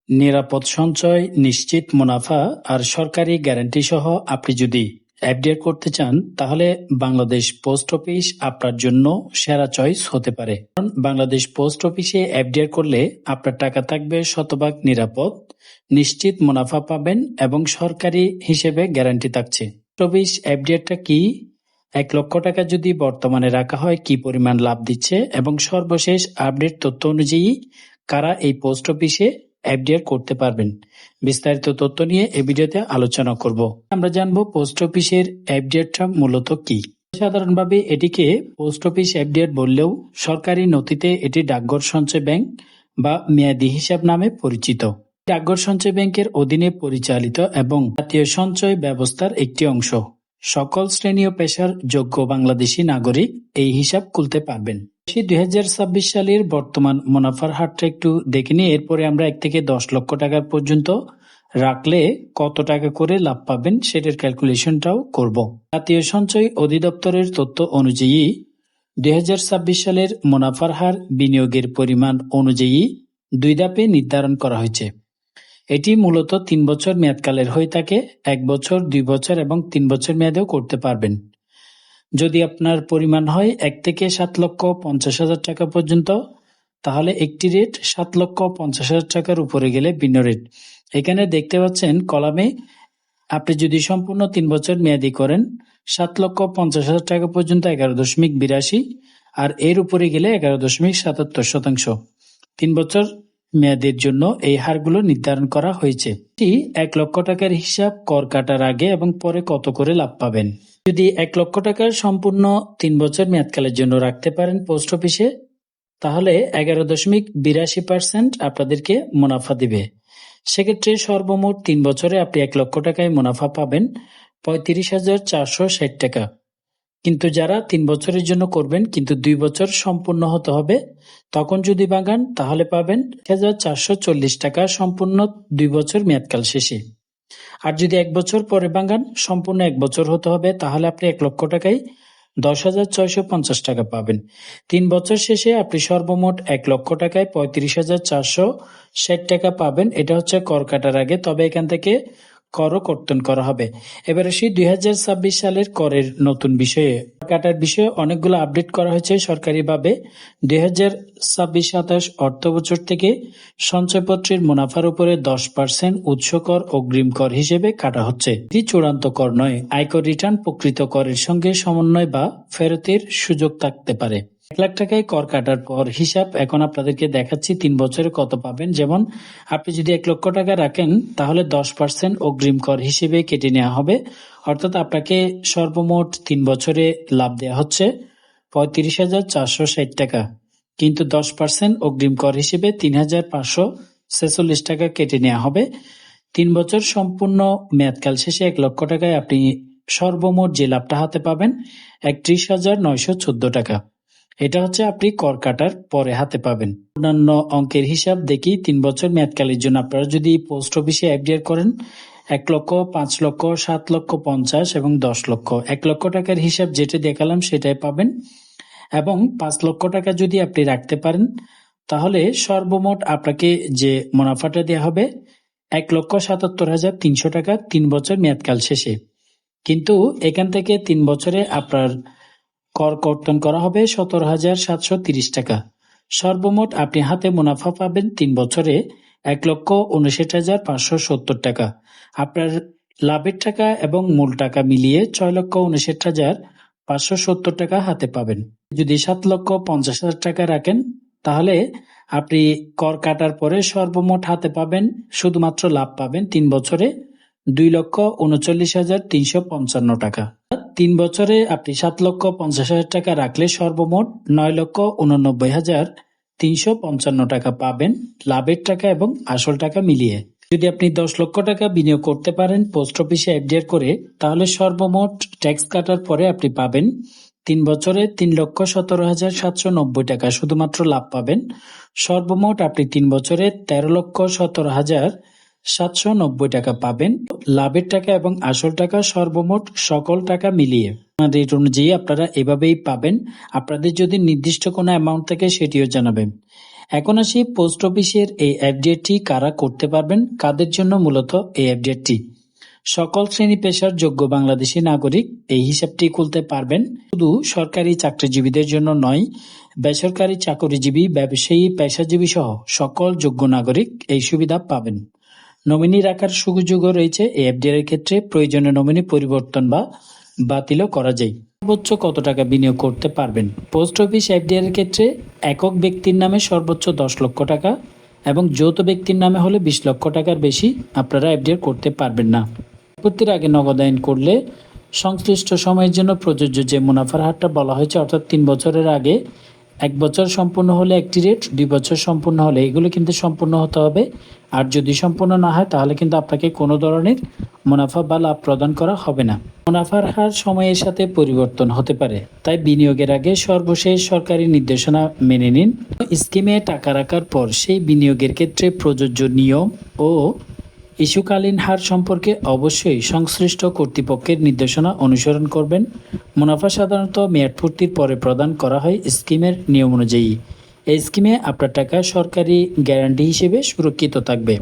নিরাপদ সঞ্চয়, নিশ্চিত মুনাফা আর সরকারি গ্যারান্টি সহ আপনি যদি এফডিআর করতে চান তাহলে বাংলাদেশ পোস্ট অফিস আপনার জন্য সেরা চয়েস হতে পারে। কারণ বাংলাদেশ পোস্ট অফিসে এফডিআর করলে আপনার টাকা থাকবে শতভাগ নিরাপদ, নিশ্চিত মুনাফা পাবেন এবং সরকারি হিসেবে গ্যারান্টি থাকছে। পোস্ট অফিস এফডিআরটা কি, 1 লক্ষ টাকা যদি বর্তমানে রাখা হয় কি পরিমাণ লাভ দিচ্ছে এবং সর্বশেষ আপডেট তথ্য অনুযায়ী কারা এই পোস্ট অফিসে এফডিআর করতে পারবেন, বিস্তারিত তথ্য নিয়ে এই ভিডিওতে আলোচনা করব। আমরা জানবো পোস্ট অফিসের এফডিআরটা মূলত কি। সাধারণভাবে এটিকে পোস্ট অফিস এফডিআর বললেও সরকারি নথিতে এটি ডাকঘর সঞ্চয় ব্যাংক বা মেয়াদি হিসাব নামে পরিচিত। ডাকঘর সঞ্চয় ব্যাংকের অধীনে পরিচালিত এবং জাতীয় সঞ্চয় ব্যবস্থার একটি অংশ। সকল শ্রেণী ও পেশার যোগ্য বাংলাদেশি নাগরিক এই হিসাব খুলতে পারবেন। 2026 সালের বর্তমান মুনাফার হারটা একটু দেখে নিই, এরপরে আমরা 1 থেকে 10 লক্ষ টাকা পর্যন্ত রাখলে কত টাকা করে লাভ পাবেন সেটার ক্যালকুলেশনটাও করব। জাতীয় সঞ্চয় অধিদপ্তরের তথ্য অনুযায়ী 2026 সালের মুনাফার হার বিনিয়োগের পরিমাণ অনুযায়ী 2 ধাপে নির্ধারণ করা হয়েছে। এটি মূলত 3 বছর মেয়াদকালের হয়ে থাকে, 1 বছর, 2 বছর এবং 3 বছর মেয়াদেও করতে পারবেন। যদি আপনার পরিমাণ হয় 1 থেকে 7,50,000 টাকা পর্যন্ত, তাহলে একটি রেট 7,50,000 টাকার উপরে গেলে ভিন্ন রেট। এখানে দেখতে পাচ্ছেন কলামে আপনি যদি সম্পূর্ণ 3 বছর মেয়াদি করেন 7,50,000 টাকা পর্যন্ত 11.82, আর এর উপরে গেলে 11.77%। 3 বছর মেয়াদের জন্য এই হারগুলো নির্ধারণ করা হয়েছে। 1 লক্ষ টাকার হিসাব কর কাটার আগে এবং পরে কত করে লাভ পাবেন। যদি 1 লক্ষ টাকার সম্পূর্ণ 3 বছর মেয়াদকালের জন্য রাখতে পারেন পোস্ট অফিসে, তাহলে 11.82% আপনাদেরকে মুনাফা দিবে। সেক্ষেত্রে সর্বমোট 3 বছরে আপনি 1 লক্ষ টাকায় মুনাফা পাবেন 35,460 টাকা। কিন্তু যারা 3 বছরের জন্য করবেন কিন্তু 2 বছর সম্পূর্ণ হতে হবে, তখন যদি বাগান তাহলে পাবেন 1,440 টাকা সম্পূর্ণ 2 বছর মেয়াদকাল শেষে। আর যদি 1 বছর পরে বাগান সম্পূর্ণ 1 বছর হতে হবে, তাহলে আপনি 1 লক্ষ টাকায় 10,650 টাকা পাবেন। 3 বছর শেষে আপনি সর্বমোট 1 লক্ষ টাকায় 35,460 টাকা পাবেন। এটা হচ্ছে কর কাটার আগে, তবে এখান থেকে করও কর্তন করা হবে। এবার আসি 2026 সালের করের নতুন বিষয়ে। কর কাটার বিষয়ে অনেকগুলো আপডেট করা হয়েছে সরকারিভাবে। 2026-27 অর্থ বছর থেকে সঞ্চয়পত্রের মুনাফার উপরে 10% উৎস কর অগ্রিম কর হিসেবে কাটা হচ্ছে। এটি চূড়ান্ত কর নয়। আয়কর রিটার্ন প্রকৃত করের সঙ্গে সমন্বয় বা ফেরতের সুযোগ থাকতে পারে। 1 লাখ টাকায় কর কাটার পর হিসাব এখন আপনাদেরকে দেখাচ্ছি 3 বছরে কত পাবেন। যেমন আপনি যদি 1 লক্ষ টাকা রাখেন তাহলে 10% অগ্রিম কর হিসেবে কেটে নেওয়া হবে, অর্থাৎ আপনাকে সর্বমোট 3 বছরে লাভ দেওয়া হচ্ছে 35,460 টাকা, কিন্তু 10% অগ্রিম কর হিসেবে 3,546 টাকা কেটে নেওয়া হবে। 3 বছর সম্পূর্ণ মেয়াদকাল শেষে 1 লক্ষ টাকায় আপনি সর্বমোট যে লাভটা হাতে পাবেন 31,914 টাকা। এটা হচ্ছে আপনি কর কাটার পরে হাতে পাবেন। অন্যান্য অঙ্কের হিসাব দেখি। 3 বছর মেয়াদকালের জন্য আপনারা যদি পোস্ট অফিসে এফডিআর করেন 1 লক্ষ, 5 লক্ষ, 7,50,000 এবং 10 লক্ষ। 1 লক্ষ টাকার হিসাব যেটা দেখালাম সেটাই পাবেন, এবং 5 লক্ষ টাকা যদি আপনি রাখতে পারেন তাহলে সর্বমোট আপনাকে যে মুনাফাটা দেওয়া হবে 1,77,300 টাকা 3 বছর মেয়াদকাল শেষে। কিন্তু এখান থেকে 3 বছরে আপনার কর কর্তন করা হবে 17,730 টাকা। সর্বমোট আপনি হাতে মুনাফা পাবেন 3 বছরে 1,59,570 টাকা। আপনার লাভের টাকা এবং মূল টাকা মিলিয়ে 6,59,570 টাকা হাতে পাবেন। যদি 7,50,000 টাকা রাখেন তাহলে আপনি কর কাটার পরে সর্বমোট হাতে পাবেন, শুধুমাত্র লাভ পাবেন 3 বছরে 2,39,355 টাকা। 3 বছরে আপনি 7,50,000 টাকা রাখলে সর্বমোট 9,89,355 টাকা পাবেন লাভের টাকা এবং আসল টাকা মিলিয়ে। যদি আপনি 10 লক্ষ টাকা বিনিয়োগ করতে পারেন পোস্ট অফিসে এফডিআর করে, তাহলে সর্বমোট ট্যাক্স কাটার পরে আপনি পাবেন 3 বছরে 3,17,790 টাকা শুধুমাত্র লাভ পাবেন। সর্বমোট আপনি 3 বছরে 13,17,790 টাকা পাবেন লাভের টাকা এবং আসল টাকা সর্বমোট সকল টাকা মিলিয়ে। রেট অনুযায়ী আপনারা এভাবেই পাবেন। আপনাদের যদি নির্দিষ্ট কোনো অ্যামাউন্ট থাকে সেটিও জানাবেন। এখন আসি পোস্ট অফিসের এই এফডিআরটি কারা করতে পারবেন, কাদের জন্য মূলত এই এফডিআরটি। সকল শ্রেণী পেশার যোগ্য বাংলাদেশি নাগরিক এই হিসাবটি খুলতে পারবেন। শুধু সরকারি চাকরিজীবীদের জন্য নয়, বেসরকারি চাকরিজীবী, ব্যবসায়ী, পেশাজীবী সহ সকল যোগ্য নাগরিক এই সুবিধা পাবেন। নমিনি রাখার সুযোগও রয়েছে এই এফডিআর এর ক্ষেত্রে। প্রয়োজনীয় নমিনি পরিবর্তন বা বাতিলও করা যায়। সর্বোচ্চ কত টাকা বিনিয়োগ করতে পারবেন? পোস্ট অফিস এফডিআর এর ক্ষেত্রে একক ব্যক্তির নামে সর্বোচ্চ 10 লক্ষ টাকা এবং যৌথ ব্যক্তির নামে হলে 20 লক্ষ টাকার বেশি আপনারা এফডিআর করতে পারবেন না। নিষ্পত্তির আগে নগদায়ন করলে সংশ্লিষ্ট সময়ের জন্য প্রযোজ্য যে মুনাফার হারটা বলা হয়েছে, অর্থাৎ 3 বছরের আগে 1 বছর সম্পূর্ণ হলে একটি রেট, 2 বছর সম্পূর্ণ হলে এগুলো কিন্তু সম্পূর্ণ হতে হবে। আর যদি সম্পূর্ণ না হয় তাহলে কিন্তু আপনাকে কোনো ধরনের মুনাফা বা লাভ প্রদান করা হবে না। মুনাফার হার সময়ের সাথে পরিবর্তন হতে পারে, তাই বিনিয়োগের আগে সর্বশেষ সরকারি নির্দেশনা মেনে নিন। স্কিমে টাকা রাখার পর সেই বিনিয়োগের ক্ষেত্রে প্রযোজ্য নিয়ম ও ইস্যুকালীন হার সম্পর্কে অবশ্যই সংশ্লিষ্ট কর্তৃপক্ষের নির্দেশনা অনুসরণ করবেন। মুনাফা সাধারণত মেয়াদ পূর্তির পরে প্রদান করা হয় স্কিমের নিয়ম অনুযায়ী। এই স্কিমে আপনার টাকা সরকারি গ্যারান্টি হিসেবে সুরক্ষিত থাকবে।